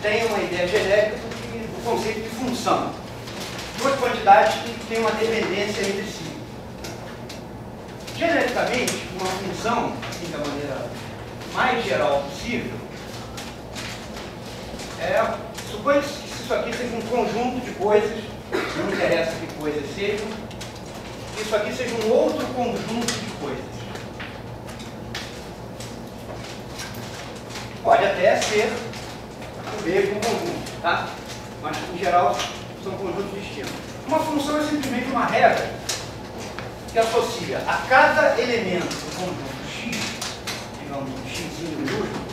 tem uma ideia genérica do conceito de função. Duas quantidades que têm uma dependência entre si. Genericamente, uma função, assim, da maneira mais geral possível, suponha que isso aqui seja um conjunto de coisas, não interessa que coisas sejam, isso aqui seja um outro conjunto de coisas. Pode até ser o mesmo conjunto, tá? Mas, em geral, são conjuntos distintos. Uma função é simplesmente uma regra que associa a cada elemento do conjunto x, digamos um x minúsculo,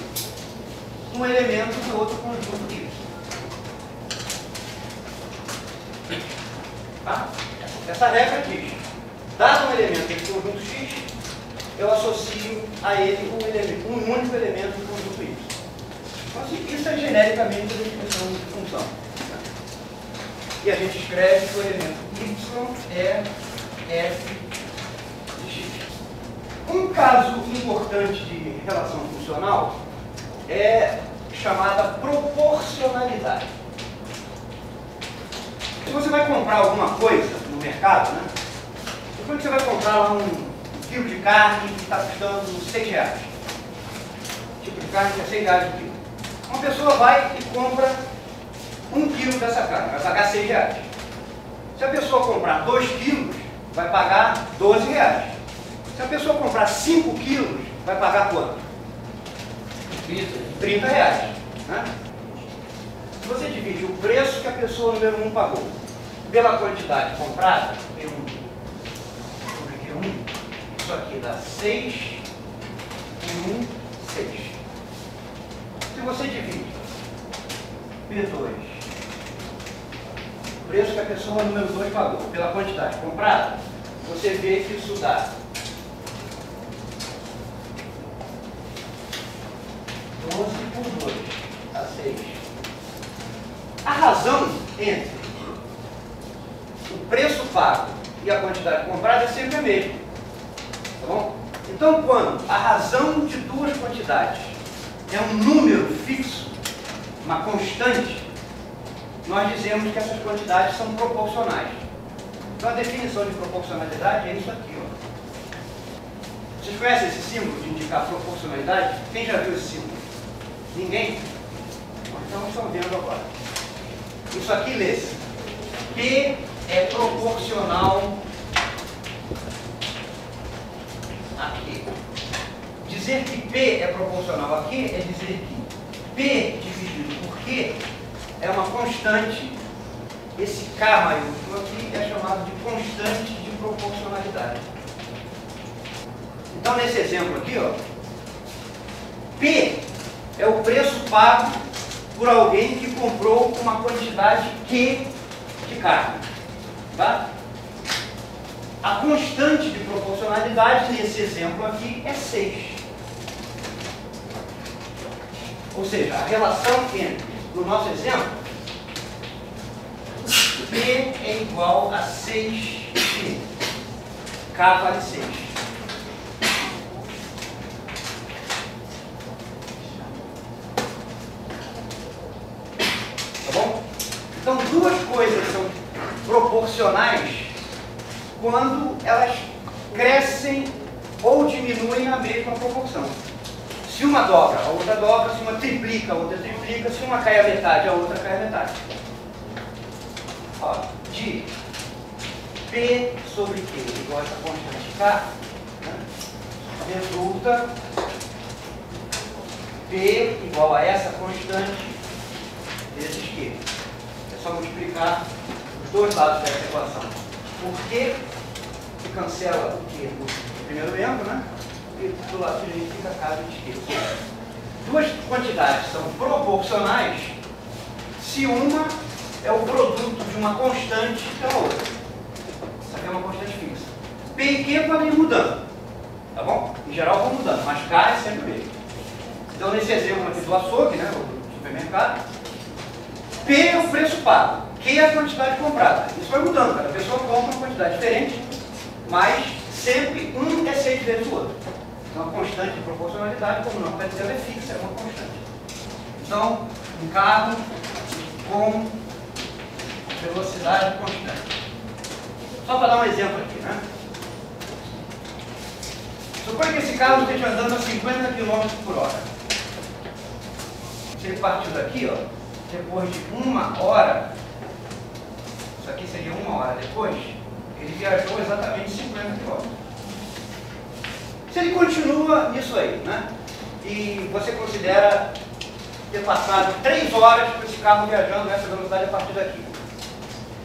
um elemento do outro conjunto y. Tá? Essa regra diz, dado um elemento do conjunto x, eu associo a ele um único elemento do conjunto y. Então, assim, isso é genericamente a definição de função. E a gente escreve que o elemento y é f de x. Um caso importante de relação funcional é chamada proporcionalidade. Se você vai comprar alguma coisa no mercado, né? Depois que você vai comprar lá um quilo de carne que está custando R$6. Tipo de carne que é R$6 o quilo. Uma pessoa vai e compra 1 quilo dessa carne, vai pagar R$6. Se a pessoa comprar 2 quilos, vai pagar R$12. Se a pessoa comprar 5 quilos, vai pagar quanto? R$30. Né? Se você divide o preço que a pessoa número 1 pagou pela quantidade comprada, P1 sobre Q1, isso aqui dá 6 e 1, 6. Se você divide P2, o preço que a pessoa número 2 pagou pela quantidade comprada, você vê que isso dá 12 por 2, dá 6. A razão entre o preço pago e a quantidade comprada é sempre a mesma. Tá bom? Então, quando a razão de duas quantidades é um número fixo, uma constante, nós dizemos que essas quantidades são proporcionais. Então, a definição de proporcionalidade é isso aqui. Ó. Vocês conhecem esse símbolo de indicar proporcionalidade? Quem já viu esse símbolo? Ninguém? Então, estão vendo agora. Isso aqui lê-se. P é proporcional a Q. Dizer que P é proporcional a Q é dizer que P dividido por Q é uma constante. Esse K maiúsculo aqui é chamado de constante de proporcionalidade. Então, nesse exemplo aqui, ó, P é o preço pago por alguém que comprou uma quantidade Q de carne. Tá? A constante de proporcionalidade nesse exemplo aqui é 6. Ou seja, a relação entre, no nosso exemplo, P é igual a 6Q. K vale 6. Tá bom? Então, duas coisas são proporcionais quando elas crescem ou diminuem na mesma proporção. Se uma dobra, a outra dobra. Se uma triplica, a outra triplica. Se uma cai a metade, a outra cai a metade. Ó, de P sobre Q igual a essa constante K, né, resulta P igual a essa constante vezes Q. É só multiplicar os dois lados dessa equação. Por Q, que cancela o Q do primeiro membro, né? E do lado direito fica K vezes Q. Duas quantidades são proporcionais se uma é o produto de uma constante pela outra. Isso aqui é uma constante fixa. P e Q podem ir mudando. Tá bom? Em geral vão mudando, mas K é sempre o mesmo. Então, nesse exemplo aqui do açougue, né, do supermercado, P é o preço pago, Q é a quantidade comprada. Isso vai mudando, cada pessoa compra uma quantidade diferente, mas sempre um é 6 vezes o outro. Então, a constante de proporcionalidade, como não está dizendo, é fixa, é uma constante. Então, um carro com velocidade constante. Só para dar um exemplo aqui, né? Suponha que esse carro esteja andando a 50 km por hora. Se ele partiu daqui, ó, depois de 1 hora, isso aqui seria 1 hora depois, ele viajou exatamente 50 km. Se ele continua nisso aí, né? E você considera ter passado 3 horas com esse carro viajando nessa velocidade a partir daqui,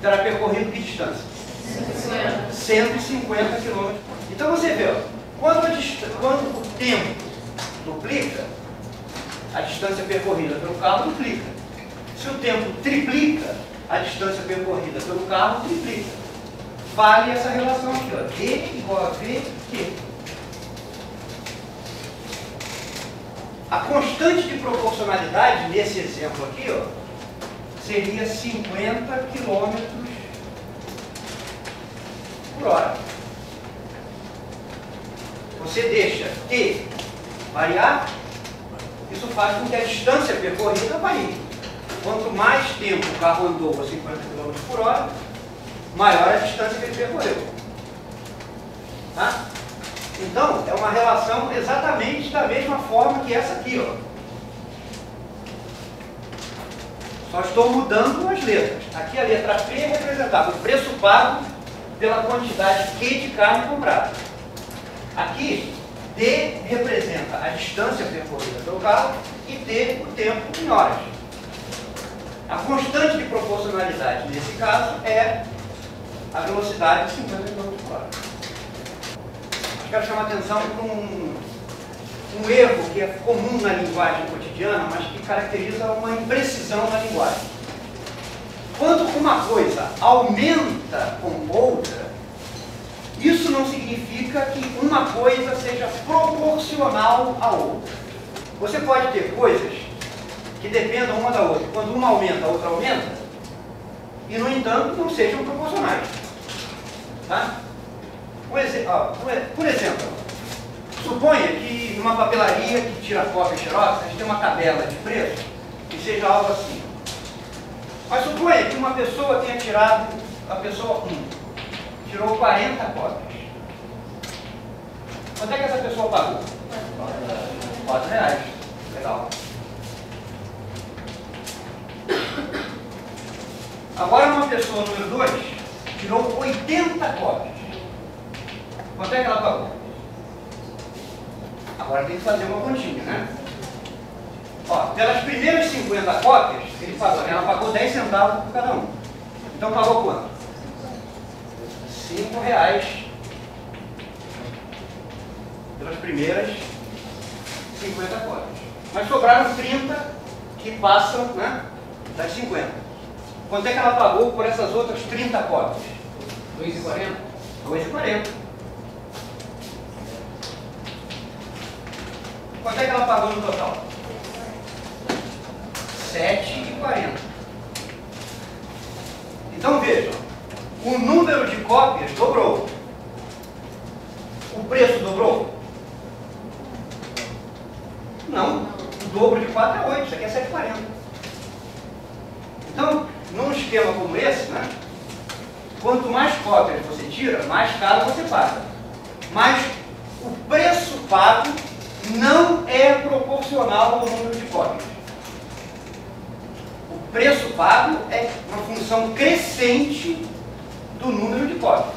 terá percorrido que distância? 150 km. Então você vê, ó, quando o tempo duplica, a distância percorrida pelo carro duplica. Se o tempo triplica, a distância percorrida pelo carro triplica. Vale essa relação aqui, ó, D igual a VT. A constante de proporcionalidade, nesse exemplo aqui, ó, seria 50 km por hora. Você deixa T variar, isso faz com que a distância percorrida varie. Quanto mais tempo o carro andou a 50 km por hora, maior a distância que ele percorreu. Tá? Então, é uma relação exatamente da mesma forma que essa aqui, ó. Só estou mudando as letras. Aqui a letra P representava o preço pago pela quantidade Q de carne comprada. Aqui, D representa a distância percorrida pelo carro e T o tempo em horas. A constante de proporcionalidade nesse caso é a velocidade de 50 km por hora. Quero chamar a atenção para um erro que é comum na linguagem cotidiana, mas que caracteriza uma imprecisão na linguagem. Quando uma coisa aumenta com outra, isso não significa que uma coisa seja proporcional à outra. Você pode ter coisas que dependam uma da outra. Quando uma aumenta, a outra aumenta, e, no entanto, não sejam proporcionais. Tá? Por exemplo, suponha que numa papelaria que tira cópia e xerox, a gente tem uma tabela de preço que seja algo assim. Mas suponha que uma pessoa tenha tirado, a pessoa 1, tirou 40 cópias. Quanto é que essa pessoa pagou? R$4. Legal. Agora uma pessoa número 2 tirou 80 cópias. Quanto é que ela pagou? Agora tem que fazer uma continha, né? Ó, pelas primeiras 50 cópias, ela pagou 10 centavos por cada um. Então pagou quanto? R$5 pelas primeiras 50 cópias. Mas sobraram 30 que passam, né, das 50. Quanto é que ela pagou por essas outras 30 cópias? R$2,40. R$2,40. Quanto é que ela pagou no total? R$7,40. Então vejam, o número de cópias dobrou. O preço dobrou? Não. O dobro de 4 é 8, isso aqui é 7,40. Então, num esquema como esse, né, quanto mais cópias você tira, mais caro você paga. Mas o preço pago não é proporcional ao número de cópias. O preço pago é uma função crescente do número de cópias.